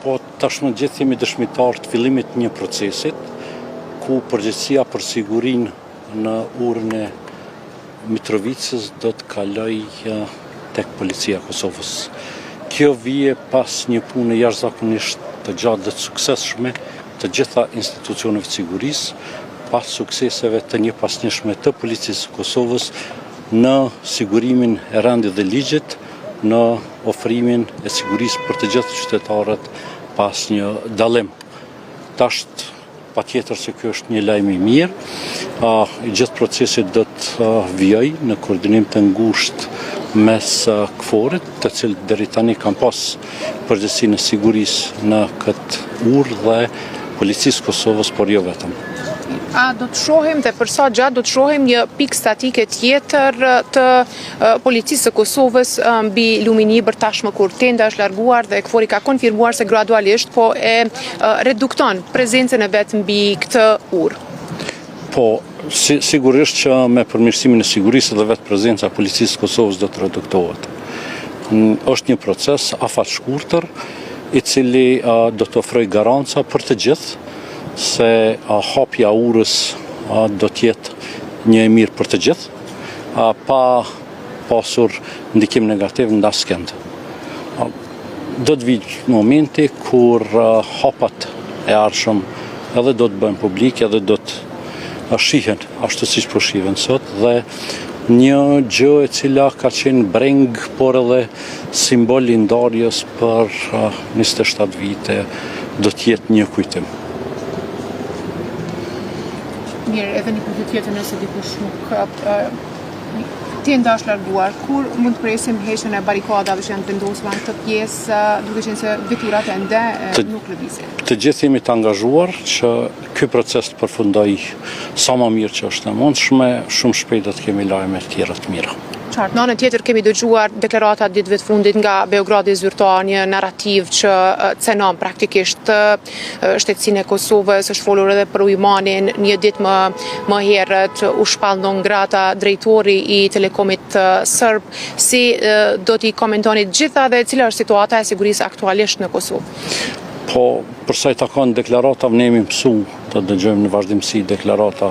Po tashmë gjithë jemi dëshmitar të fillimit një procesit ku përgjegjësia për sigurinë në urën e Mitrovicës do të kaloj tek policia e Kosovës. Kjo vije pas një pune jashtëzakonisht të gjatë dhe të suksesshme të gjitha institucioneve të sigurisë, pas sukseseve të njëpasnjëshme të policisë së Kosovës në sigurimin e rendit dhe ligjit, në ofrimin e sigurisë për të gjithë qytetarët pas një dallim. Tasht patjetër se kjo është një lajm i mirë. I gjithë procesi do të vijojë në koordinim të ngushtë mes KFOR-it, të cilët deri tani kanë pas përgjegjësinë e sigurisë në këtë urë dhe policisë Kosovës, por jo vetëm. A do të shohim dhe për sa gjatë do të shohim një pikë statike tjetër të policisë së Kosovës mbi Luminiber tashmë kur tenda është larguar dhe KFOR-i ka konfirmuar se gradualisht po e redukton prezencën e vet mbi këtë urë? Po, sigurisht që me përmirësimin e sigurisë dhe vetë prezenca e policisë së Kosovës do të reduktohet. Është një proces afat shkurtër i cili do të ofrojë garanca për të gjithë se hapja urës do t'jetë një e mirë për të gjithë, pa pasur ndikim negativ në askënd. Do të vijë momenti kur hapat e ardhshëm edhe do të bëhen publike edhe do të shihen ashtu siç po shihen sot dhe një gjë e cila ka qenë breng por edhe simbol i ndarjes për 27 vite do të jetë një kujtim. Mirë, edhe një pyetje tjetër nëse dikush nuk tenda është larguar, kur mund të presim heqjen e barikadave që janë vendosura në këtë pjesë, duke qenë se veturat ende nuk lëvizin? Të gjithë jemi të angazhuar që ky proces të përfundojë sa më mirë që është e mundshme, shumë shpejt do të kemi lajme të tjera të mira. Qartë, në anën tjetër kemi dëgjuar deklarata ditëve të fundit nga Beogradi zyrtar, një narrativ që cenon praktikisht shtetësinë e Kosovës, është folur edhe për Ujmanin, një ditë më herët u shpall non grata drejtori i Telekomit serb. Si do t'i komentoni gjitha dhe cila është situata e sigurisë aktualisht në Kosovë? Po, përsa i takon deklaratave, ne jemi mësu të dëgjojmë në vazhdimsi deklarata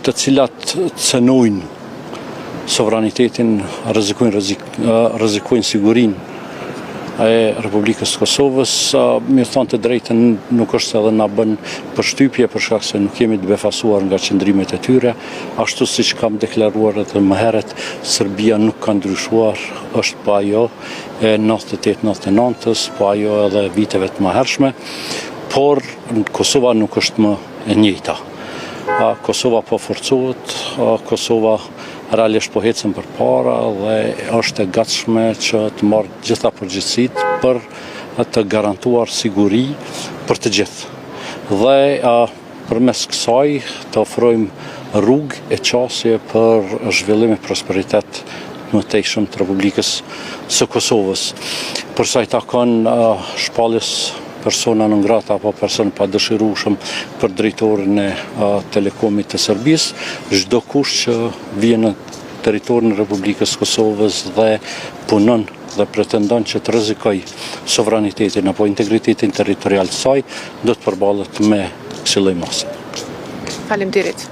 të cilat cenojnë sovranitetin, rrezikojnë sigurinë e Republikës Kosovës. Mirë thonë të drejtën nuk është edhe na bën përshtypje për shkak se nuk jemi të befasuar nga qëndrimet e tyre, ashtu siç kam deklaruar edhe më herët, Serbia nuk ka ndryshuar, është po ajo e 98-99-s, po ajo edhe viteve të mëhershme, por Kosova nuk është më e njëjta. Kosova po forcohet, Kosova realisht po ecën përpara dhe është e gatshme që të marrë gjitha përgjegjësitë për të garantuar siguri për të gjithë. Dhe përmes kësaj të ofrojmë rrugë e qasje për zhvillim e prosperitet në tejshëm të Republikës së Kosovës. Përsa i takon shpalljes persona non grata apo person pa dëshirueshëm për drejtorin e Telekomit të Serbisë, çdo kush që vjen në territorin e Republikës Kosovës dhe punon dhe pretendon që të rrezikojë sovranitetin apo integritetin territorial të saj, do të përballet me kësaj lloji mase. Faleminderit.